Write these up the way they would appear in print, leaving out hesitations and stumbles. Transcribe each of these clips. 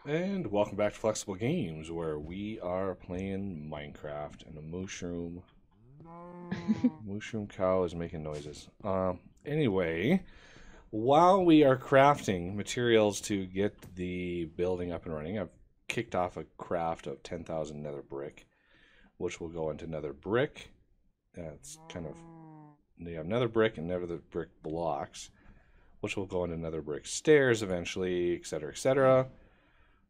And welcome back to Flexible Games, where we are playing Minecraft, and a mushroom cow is making noises. Anyway, while we are crafting materials to get the building up and running, I've kicked off a craft of 10,000 nether brick, which will go into nether brick. It's kind of, you have nether brick and nether brick blocks, which will go into nether brick stairs eventually, etc., etc.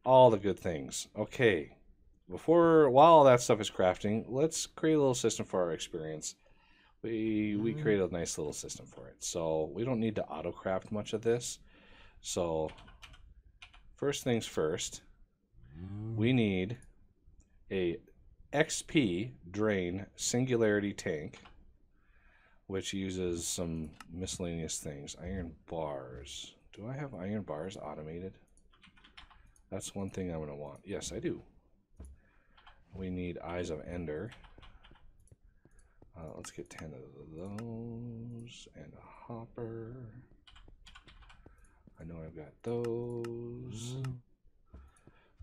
All the good things. Okay, while all that stuff is crafting, let's create a little system for our experience. We create a nice little system for it. So we don't need to auto craft much of this. So first things first, we need a XP drain singularity tank, which uses some miscellaneous things. Iron bars. Do I have iron bars automated? That's one thing I'm going to want. Yes, I do. We need Eyes of Ender. Let's get 10 of those. And a hopper. I know I've got those.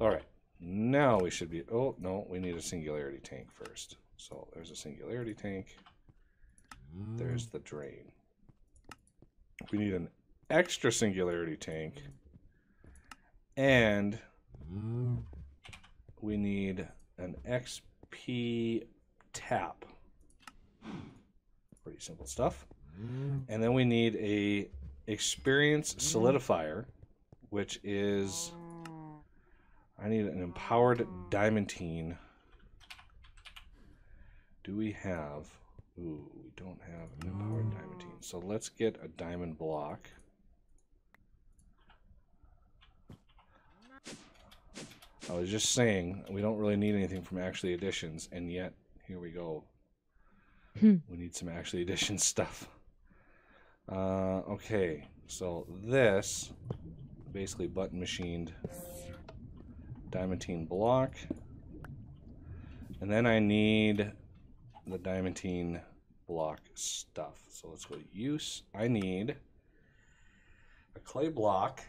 Alright. Now we should be... Oh, no. We need a singularity tank first. So there's a singularity tank. There's the drain. We need an extra singularity tank. And we need an XP tap. Pretty simple stuff. And then we need a experience solidifier, which is... I need an empowered diamantine. Do we have... Ooh, we don't have an empowered diamantine. So let's get a diamond block. I was just saying, we don't really need anything from Actually Additions, and yet, here we go. We need some Actually Additions stuff. Okay, so this, basically button machined diamantine block. And then I need the diamantine block stuff. So let's go to use. I need a clay block,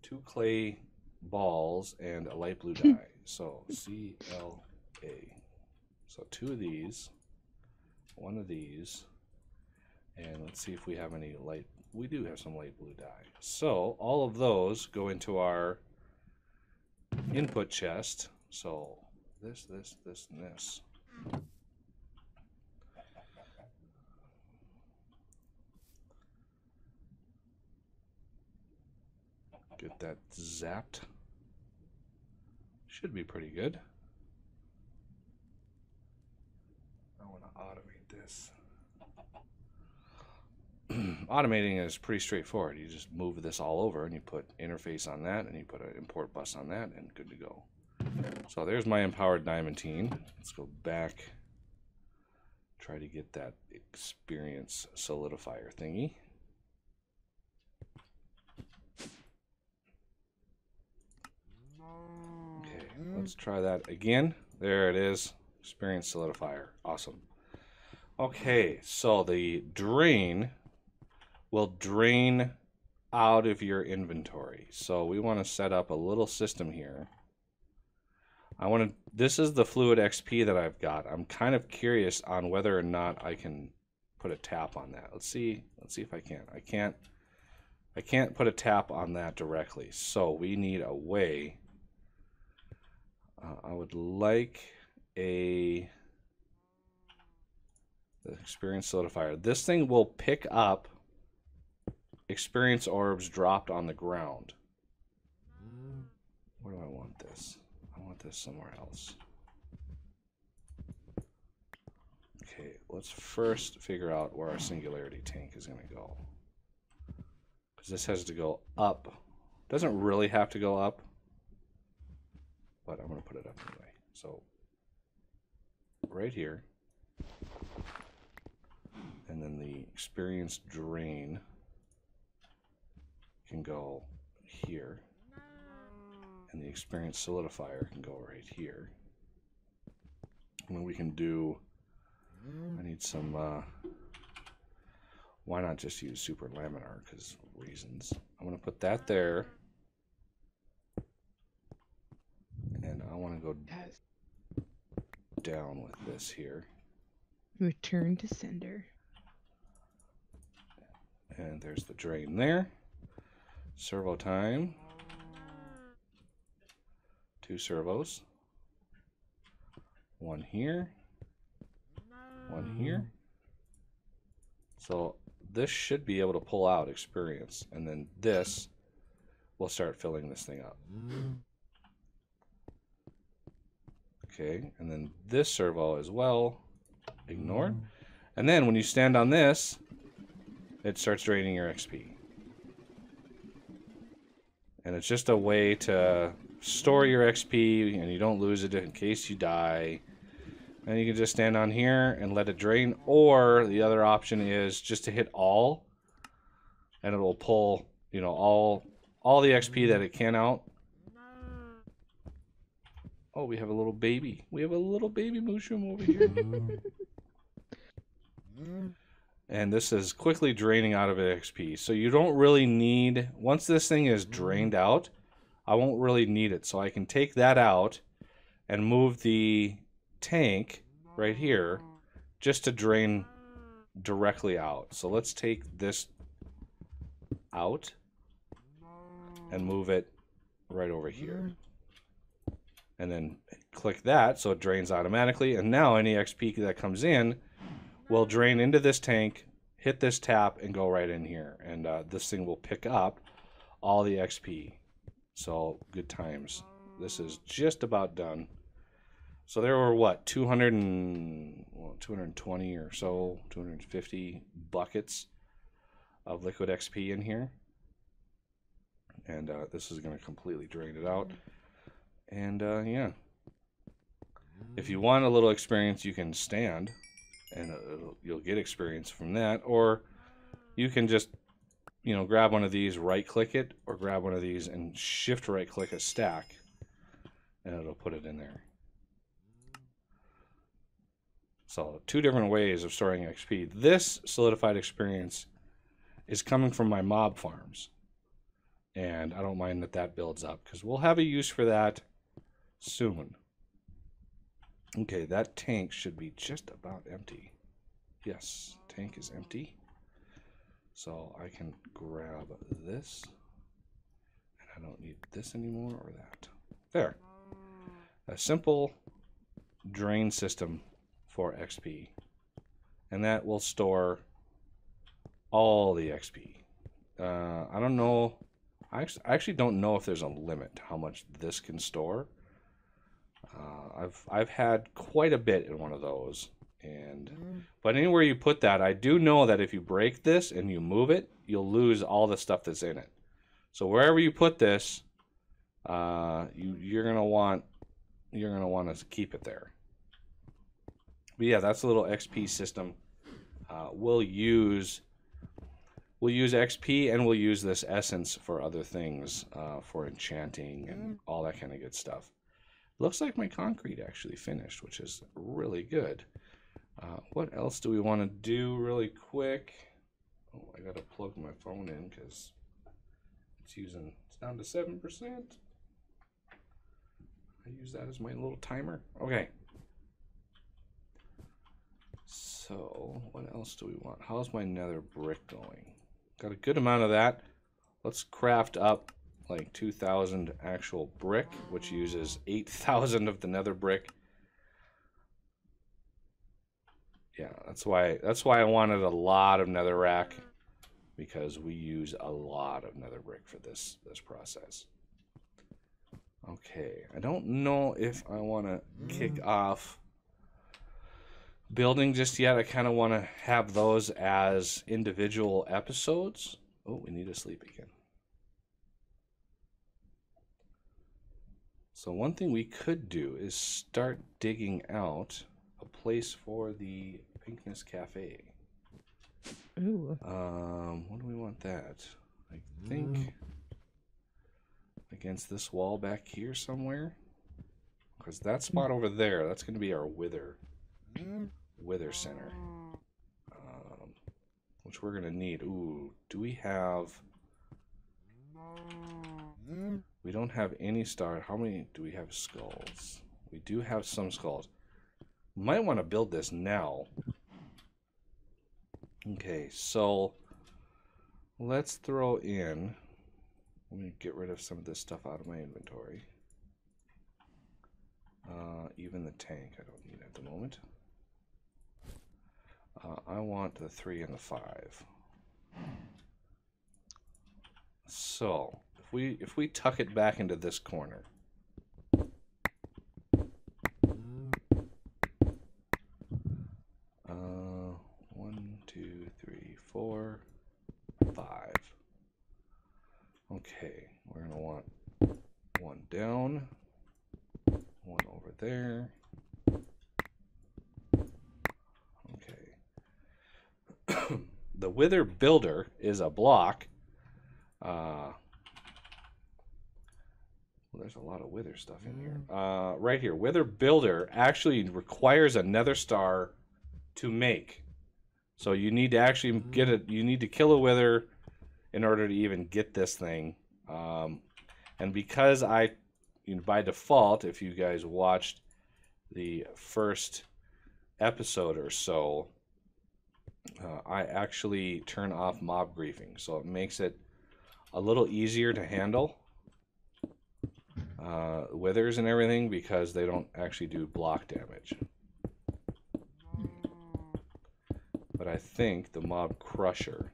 2 clay balls, and a light blue dye. So CLA. So 2 of these, 1 of these, and let's see if we have any light. We do have some light blue dye. So all of those go into our input chest. So this, and this. Get that zapped. Should be pretty good. I want to automate this. Automating is pretty straightforward. You just move this all over and you put interface on that and you put an import bus on that and good to go. So there's my empowered diamantine. Let's go back. Try to get that experience solidifier thingy. Okay, let's try that again. There it is. Experience solidifier. Awesome. Okay, so the drain will drain out of your inventory. So we want to set up a little system here. This is the fluid XP that I've got. I'm kind of curious on whether or not I can put a tap on that. Let's see if I can. I can't put a tap on that directly. So we need a way. I would like the experience solidifier. This thing will pick up experience orbs dropped on the ground. Where do I want this? I want this somewhere else. Okay, let's first figure out where our singularity tank is going to go. Because this has to go up. It doesn't really have to go up, but I'm going to put it up anyway. So right here, and then the experience drain can go here, and the experience solidifier can go right here. And then we can do, I need some, why not just use super laminar, because reasons. I'm going to put that there. going to go down with this here. Return to sender. And there's the drain there. Servo time. 2 servos. 1 here. 1 here. So this should be able to pull out experience. And then this will start filling this thing up. Okay, and then this servo as well. Ignored. And then when you stand on this, it starts draining your XP. And it's just a way to store your XP and you don't lose it in case you die. And you can just stand on here and let it drain. Or the other option is just to hit all. And it will pull, you know, all the XP that it can out. Oh, we have a little baby. We have a little baby mushroom over here. And this is quickly draining out of XP. So you don't really need, once this thing is drained out, I won't really need it. So I can take that out and move the tank right here just to drain directly out. So let's take this out and move it right over here. And then click that so it drains automatically. And now any XP that comes in will drain into this tank, hit this tap, and go right in here. And this thing will pick up all the XP. So good times. This is just about done. So there were what, 220 or so, 250 buckets of liquid XP in here. And this is going to completely drain it out. And yeah, if you want a little experience, you can stand, and you'll get experience from that. Or you can just, you know, grab one of these, right-click it, or grab one of these and shift right-click a stack, and it'll put it in there. So 2 different ways of storing XP. This solidified experience is coming from my mob farms, and I don't mind that that builds up because we'll have a use for that soon. Okay, that tank should be just about empty. Yes, tank is empty. So I can grab this. And I don't need this anymore or that. There. A simple drain system for XP. And that will store all the XP. I don't know. I actually don't know if there's a limit to how much this can store. I've had quite a bit in one of those, but anywhere you put that, I do know that if you break this and you move it, you'll lose all the stuff that's in it. So wherever you put this, you're gonna want to keep it there. But yeah, that's a little XP system. We'll use XP and we'll use this essence for other things, for enchanting and all that kind of good stuff. Looks like my concrete actually finished, which is really good. What else do we want to do really quick? Oh, I got to plug my phone in because it's down to 7%. I use that as my little timer. Okay. So what else do we want? How's my nether brick going? Got a good amount of that. Let's craft up like 2,000 actual brick, which uses 8,000 of the nether brick. Yeah, that's why I wanted a lot of netherrack, because we use a lot of nether brick for this process. Okay, I don't know if I want to kick off building just yet. I kind of want to have those as individual episodes. Oh, we need to sleep again. So one thing we could do is start digging out a place for the Pinkness Cafe. Ooh. What do we want that? I think against this wall back here somewhere. Because that spot over there, that's going to be our wither center. Which we're going to need. Ooh, do we have... We don't have any star. How many do we have skulls? We do have some skulls. Might want to build this now. Okay, so let's throw in. Let me get rid of some of this stuff out of my inventory. Even the tank I don't need at the moment. I want the 3 and the 5. So if we tuck it back into this corner. 1, 2, 3, 4, 5. Okay, we're gonna want one down, one over there. Okay. The Wither Builder is a block. Well, there's a lot of Wither stuff in here. Right here, Wither Builder actually requires a Nether Star to make. So you need to actually get it. You need to kill a Wither in order to even get this thing. And because by default, if you guys watched the first episode or so, I actually turn off mob griefing, so it makes it a little easier to handle withers and everything, because they don't actually do block damage. But I think the mob crusher,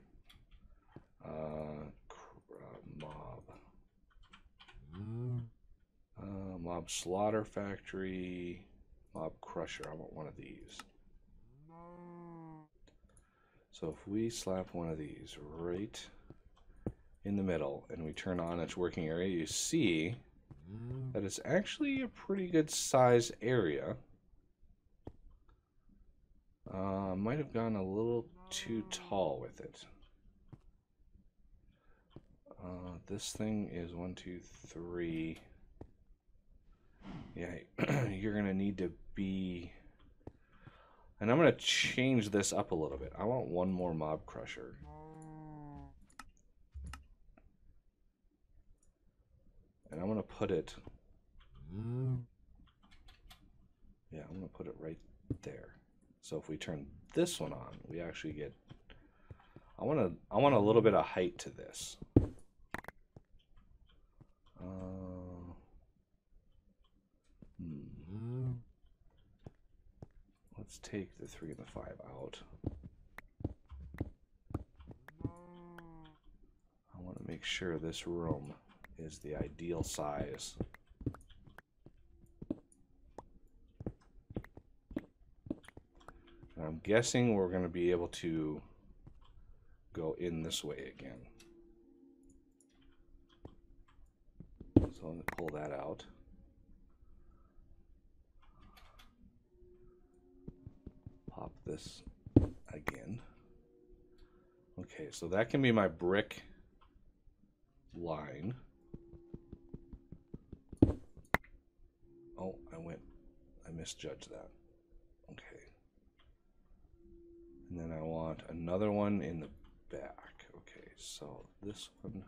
mob slaughter factory, mob crusher, I want one of these. So if we slap one of these right in the middle and we turn on its working area, you see that it's actually a pretty good size area. Might have gone a little too tall with it. This thing is 1, 2, 3. Yeah, you're gonna need to be. And I'm gonna change this up a little bit. I want one more mob crusher. And I'm gonna put it. Yeah, I'm gonna put it right there. So if we turn this one on, we actually get. I want a little bit of height to this. Let's take the 3 and the 5 out. I want to make sure this room is the ideal size. And I'm guessing we're going to be able to go in this way again. So let me pull that out. Pop this again. Okay, so that can be my brick line. Oh, I misjudged that. Okay. And then I want another one in the back. Okay, so this one.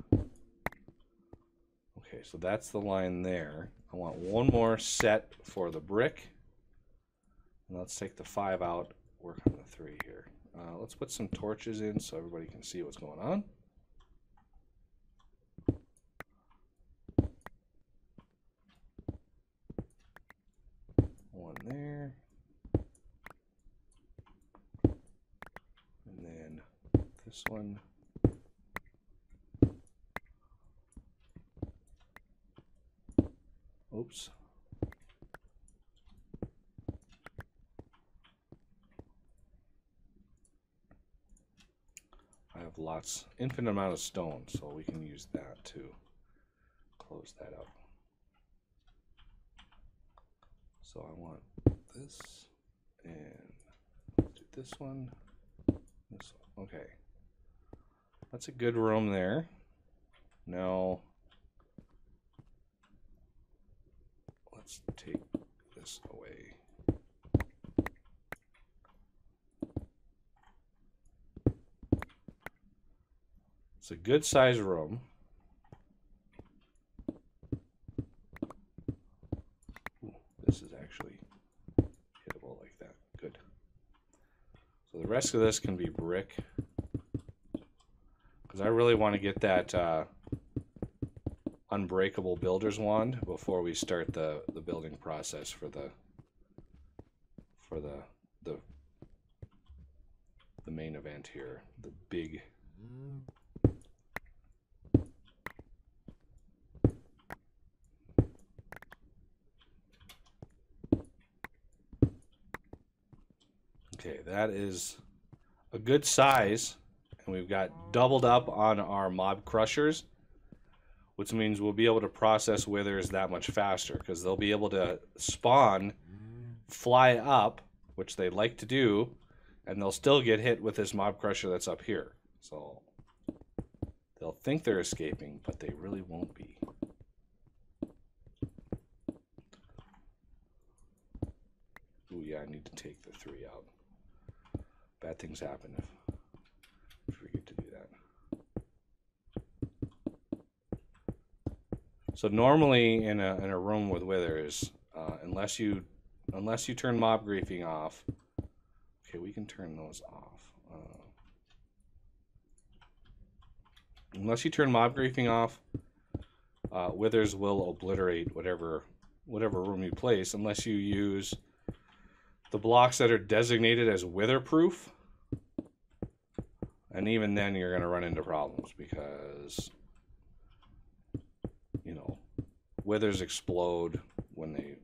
Okay, so that's the line there. I want one more set for the brick. And let's take the 5 out, work on the 3 here. Let's put some torches in so everybody can see what's going on. One there. And then this one. Oops. I have infinite amount of stone, so we can use that to close that up. So I want this, and do this one, this one. Okay. That's a good room there. Now, let's take this away. It's a good size room. Ooh, this is actually hittable like that. Good. So the rest of this can be brick. Because I really want to get that unbreakable builder's wand before we start the building process for the main event here. The big... Okay, that is a good size, and we've got doubled up on our mob crushers, which means we'll be able to process withers that much faster, because they'll be able to spawn, fly up, which they like to do, and they'll still get hit with this mob crusher that's up here. So they'll think they're escaping, but they really won't be. Ooh, yeah, I need to take the 3 out. Bad things happen if we forget to do that. So normally in a room with withers, unless you turn mob griefing off, okay, we can turn those off. Unless you turn mob griefing off, withers will obliterate whatever room you place, unless you use the blocks that are designated as wither-proof. And even then you're going to run into problems because, you know, withers explode when they're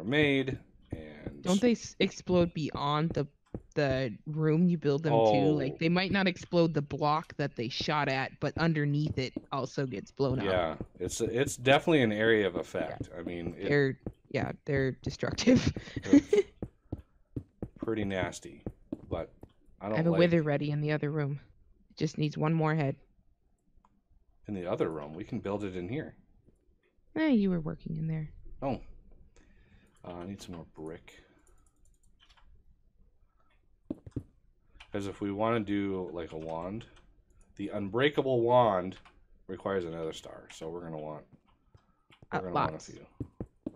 made, and Don't they explode beyond the room you build them to? Like, they might not explode the block that they shot at, but underneath it also gets blown up. Yeah, it's definitely an area of effect. Yeah. I mean, they're destructive. Pretty nasty, but I have a wither ready in the other room. It just needs one more head. In the other room, we can build it in here. You were working in there. Oh, I need some more brick. Because if we want to do like a wand, the unbreakable wand requires another star, so we're gonna want a few.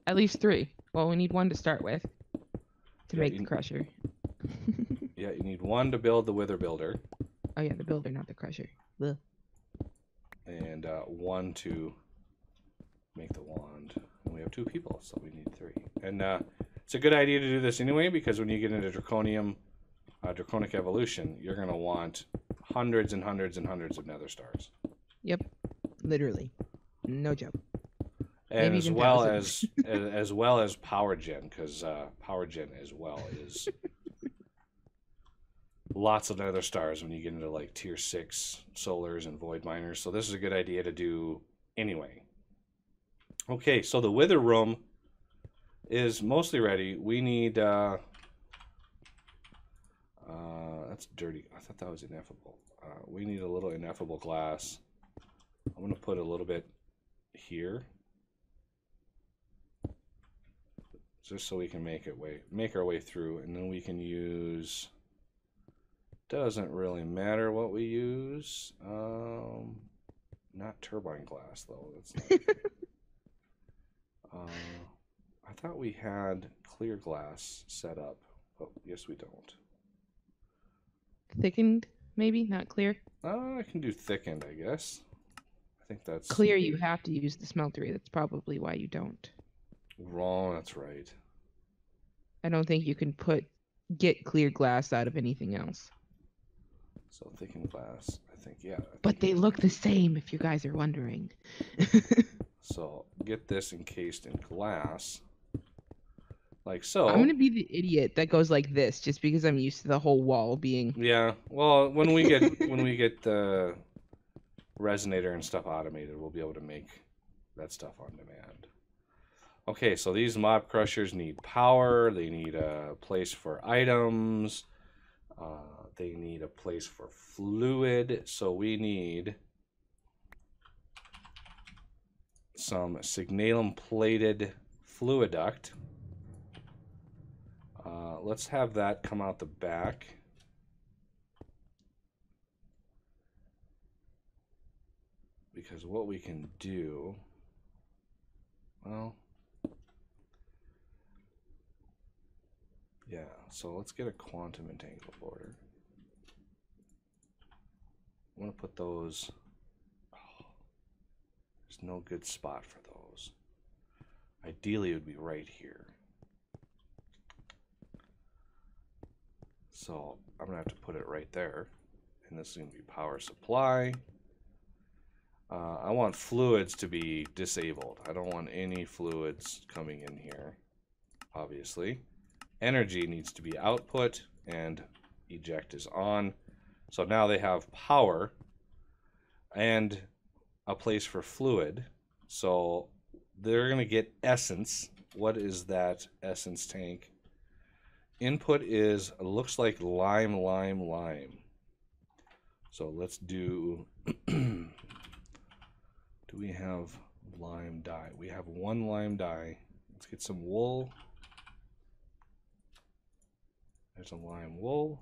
At least 3. Well, we need 1 to start with to make the crusher. Yeah, you need 1 to build the wither builder. Oh yeah, the builder, not the crusher. Ugh. And 1 to make the wand. And we have 2 people, so we need 3. And it's a good idea to do this anyway, because when you get into Draconic Evolution, you're going to want hundreds and hundreds and hundreds of nether stars. Yep, literally, no joke. And as well as power gen, because power gen as well is lots of nether stars when you get into like tier 6 solars and void miners. So this is a good idea to do anyway. Okay, so the wither room is mostly ready. We need that's dirty. I thought that was ineffable. We need a little ineffable glass. I'm gonna put a little bit here, just so we can make our way through, and then we can use. Doesn't really matter what we use. Not turbine glass though. That's not. I thought we had clear glass set up, but yes, we don't. Thickened, maybe not clear. I can do thickened, I guess. I think that's clear. You have to use the smeltery. That's probably why you don't. Wrong. That's right. I don't think you can get clear glass out of anything else. So thickened glass, I think, yeah. But they look the same, if you guys are wondering. So get this encased in glass, like so. I'm gonna be the idiot that goes like this, just because I'm used to the whole wall being. Yeah. Well, when we get the resonator and stuff automated, we'll be able to make that stuff on demand. Okay, so these mob crushers need power. They need a place for items. They need a place for fluid. So we need some signalum plated fluiduct. Let's have that come out the back. Because what we can do, well, So let's get a quantum entangled border. I want to put those. Oh, there's no good spot for those. Ideally, it would be right here. So I'm going to have to put it right there. And this is going to be power supply. I want fluids to be disabled. I don't want any fluids coming in here, obviously. Energy needs to be output, and eject is on. So now they have power and a place for fluid. So they're going to get essence. What is that essence tank? Input is, looks like lime, lime, lime. So let's do, do we have lime dye? We have one lime dye. Let's get some wool. There's a lime wool.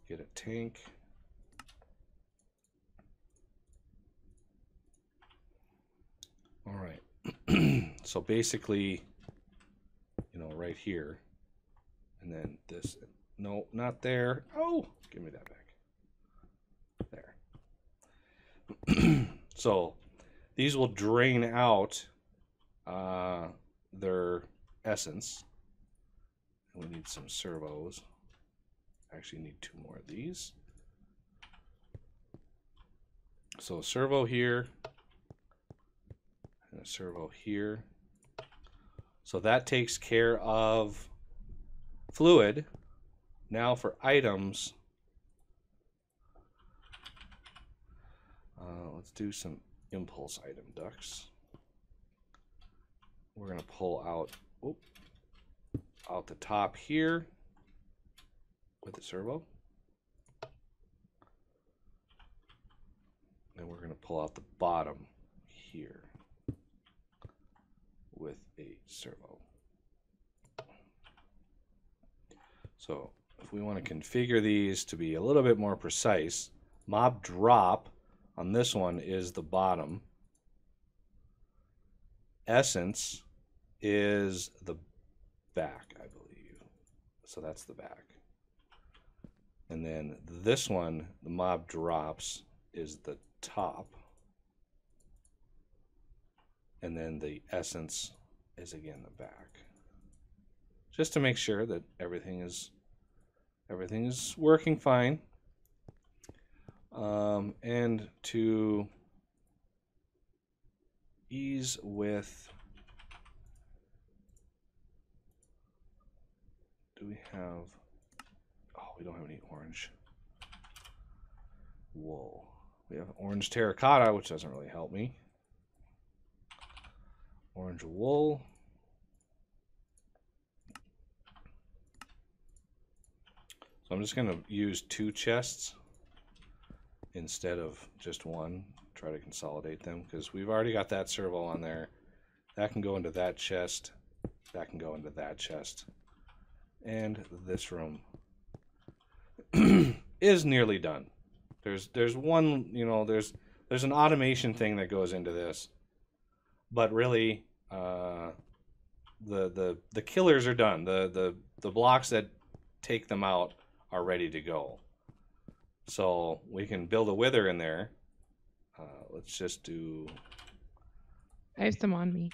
Get a tank. All right. So basically, you know, right here, and then this. No, not there. Oh, give me that back. There. So these will drain out their essence. We need some servos. Actually need 2 more of these. So a servo here and a servo here. So that takes care of fluid. Now for items, let's do some impulse item ducts. We're going to pull out, out the top here with the servo. And we're going to pull out the bottom here with a servo. So if we want to configure these to be a little bit more precise, mob drop on this one is the bottom. Essence is the back, I believe. So that's the back. And then this one, the mob drops, is the top. And then the essence is again the back. Just to make sure that everything is working fine. And to ease with, do we have, oh, we don't have any orange wool. We have orange terracotta, which doesn't really help me. Orange wool. So I'm just going to use 2 chests instead of just one. Try to consolidate them because we've already got that servo on there. That can go into that chest. That can go into that chest. And this room is nearly done. There's one, you know, there's an automation thing that goes into this, but really the killers are done. The blocks that take them out are ready to go. So we can build a wither in there. Let's just do. I have some on me.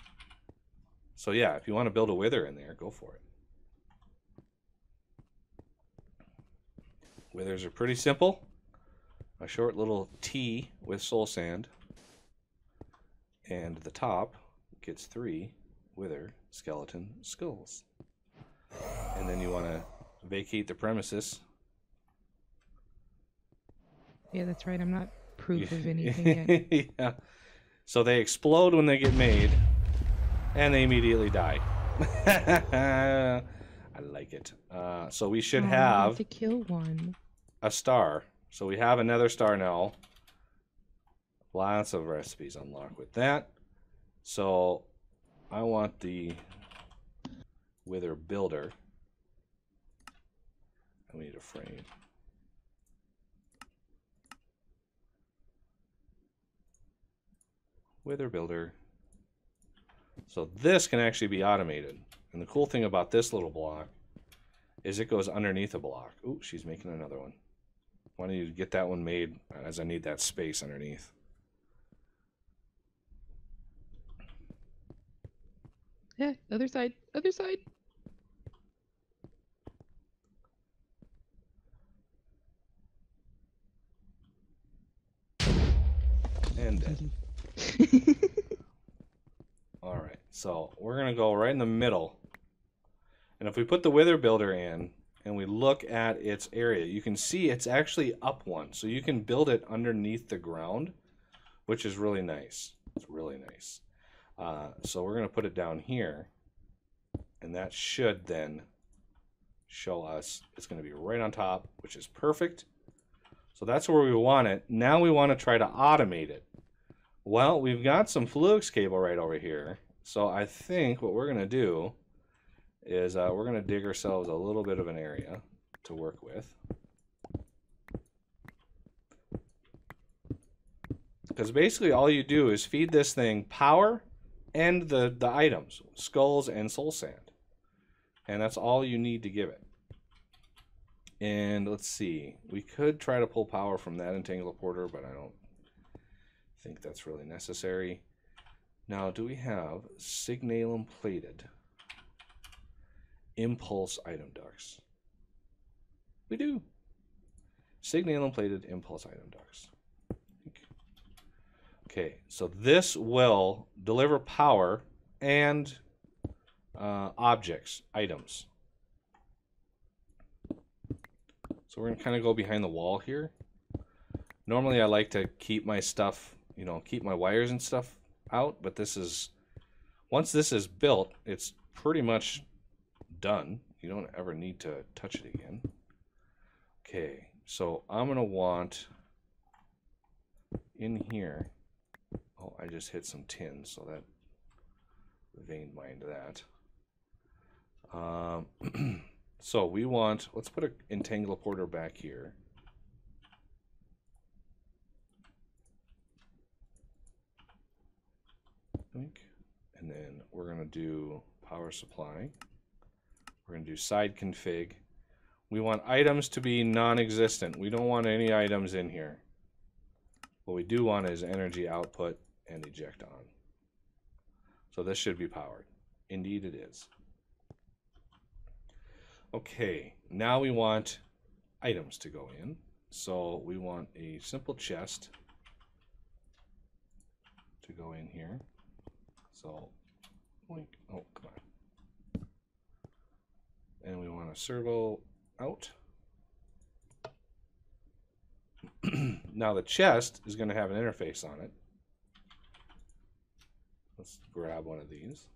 So yeah, if you want to build a wither in there, go for it. Withers are pretty simple. A short little T with soul sand. And the top gets 3 wither skeleton skulls. And then you want to vacate the premises. Yeah, that's right. I'm not proof of anything yet. Yeah. So they explode when they get made, and they immediately die. I like it. So we should have to kill one. A star. So we have another star now. Lots of recipes unlocked with that. So I want the wither builder. And we need a frame. Wither builder. So this can actually be automated. And the cool thing about this little block is it goes underneath a block. Ooh, she's making another one. Why don't you get that one made, as I need that space underneath. Yeah, other side, other side. And dead. All right, so we're going to go right in the middle. And if we put the Wither Builder in and we look at its area, you can see it's actually up one. So you can build it underneath the ground, which is really nice. It's really nice. So we're going to put it down here. And that should then show us it's going to be right on top, which is perfect. So that's where we want it. Now we want to try to automate it. Well, we've got some Fluix cable right over here. So I think what we're going to do is we're going to dig ourselves a little bit of an area to work with. Because basically all you do is feed this thing power and the items, skulls and soul sand. And that's all you need to give it. And let's see, we could try to pull power from that entangle porter, but I don't think that's really necessary. Now, do we have signalum plated impulse item ducts? We do. Signalum plated impulse item ducts. Okay, so this will deliver power and objects, items. So we're going to kind of go behind the wall here. Normally I like to keep my stuff, you know, keep my wires and stuff out, but this is, once this is built, it's pretty much done. You don't ever need to touch it again. Okay, so I'm going to want in here, oh, I just hit some tin, so that vein mined that. So we want, let's put an entangle porter back here. And then we're going to do power supply. We're going to do side config. We want items to be non-existent. We don't want any items in here. What we do want is energy output and eject on. So this should be powered. Indeed it is. Okay, now we want items to go in. So we want a simple chest to go in here. So, oh, come on. And we want a servo out. Now the chest is going to have an interface on it. Let's grab one of these.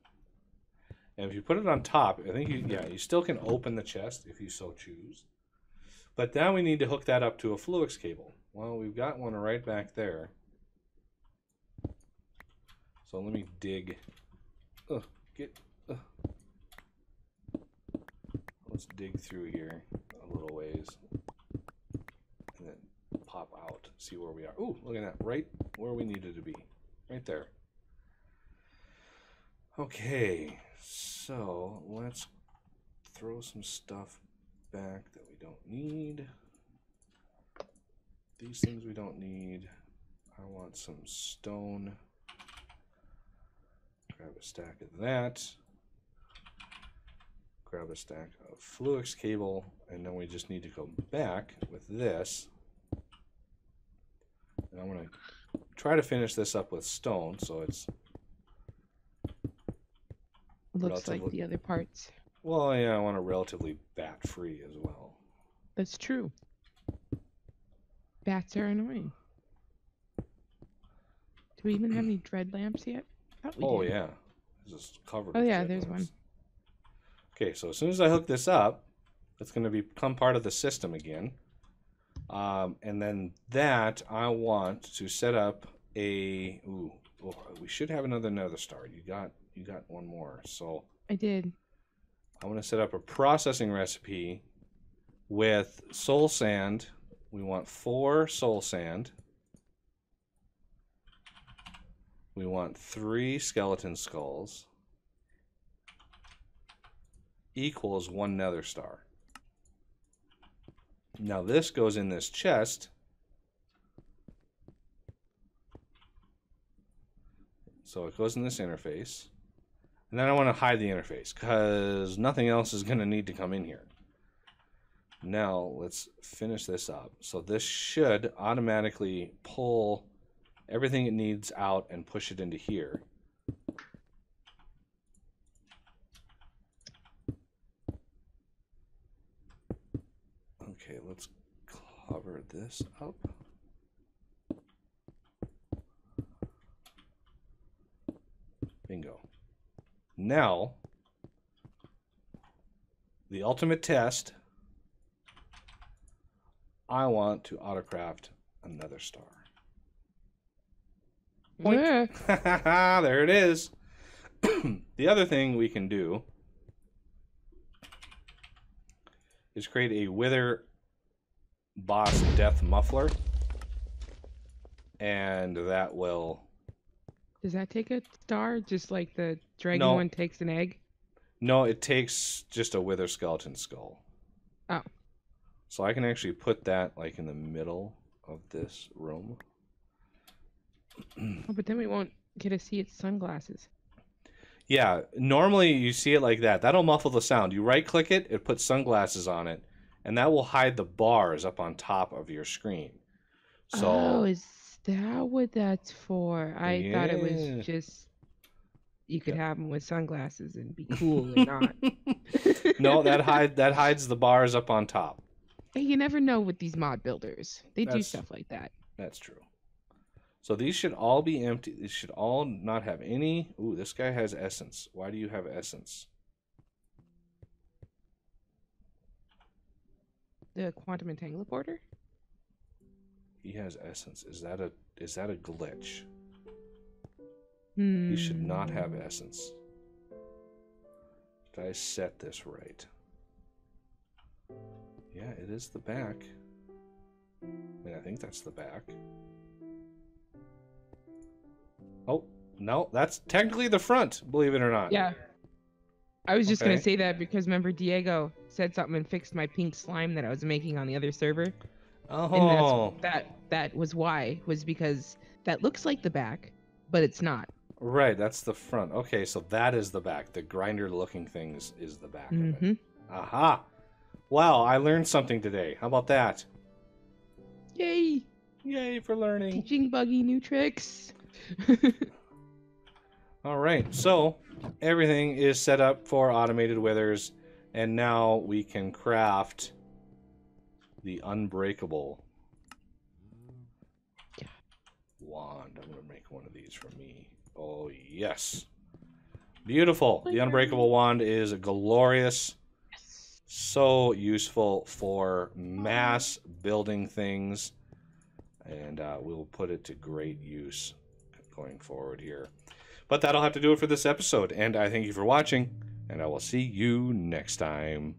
And if you put it on top, I think you still can open the chest if you so choose. But now we need to hook that up to a Fluix cable. Well, we've got one right back there. So let me dig. Let's dig through here a little ways. And then pop out, see where we are. Ooh, look at that, right where we needed to be. Right there. Okay, so let's throw some stuff back that we don't need. These things we don't need. I want some stone. Grab a stack of that. Grab a stack of Fluix cable, and then we just need to go back with this. And I'm going to try to finish this up with stone, so it's looks like the other parts. Well, yeah, I want it relatively bat-free as well. That's true. Bats are annoying. Do we even have any dread lamps yet? Oh, yeah. It's just covered Oh, with yeah, dread there's lamps. one. Okay, so as soon as I hook this up, it's going to become part of the system again. And then that, I want to set up a... Ooh, we should have another nether star. You got one more. So I did. I'm going to set up a processing recipe with soul sand. We want 4 soul sand. We want 3 skeleton skulls. equals 1 nether star. Now this goes in this chest. So it goes in this interface. And then I want to hide the interface because nothing else is going to need to come in here. Now let's finish this up. So this should automatically pull everything it needs out and push it into here. Okay, let's cover this up. Bingo. Now, the ultimate test, I want to autocraft another star. Yeah. There it is. The other thing we can do is create a Wither Boss Death Muffler. And that will... Does that take a star, just like the dragon one takes an egg? No, it takes just a Wither Skeleton Skull. Oh. So I can actually put that like in the middle of this room. Oh, but then we won't get to see its sunglasses. Yeah, normally you see it like that. That'll muffle the sound. You right-click it, it puts sunglasses on it, and that will hide the bars up on top of your screen. So, oh, is that what that's for? I thought it was just you could have them with sunglasses and be cool or not. No, that hides the bars up on top. Hey, you never know with these mod builders. They do stuff like that. That's true. So these should all be empty. These should all not have any... Ooh, this guy has essence. Why do you have essence? The quantum entangler porter? He has essence. Is that a glitch? Hmm. He should not have essence. Did I set this right? Yeah, it is the back. I think that's the back. Oh, no, that's technically the front, believe it or not. Yeah. I was just going to say that because remember Diego said something and fixed my pink slime that I was making on the other server. Oh. And that was why, was because that looks like the back, but it's not. Right, that's the front. Okay, so that is the back. The grinder looking thing is the back of it. Aha! Wow, I learned something today. How about that? Yay! Yay for learning. Teaching Buggy new tricks. All right, so everything is set up for automated withers, and now we can craft the unbreakable wand. I'm going to make one of these for me. Oh, yes. Beautiful. The unbreakable wand is glorious. So useful for mass building things, and we'll put it to great use going forward here. But that'll have to do it for this episode, and I thank you for watching, and I will see you next time.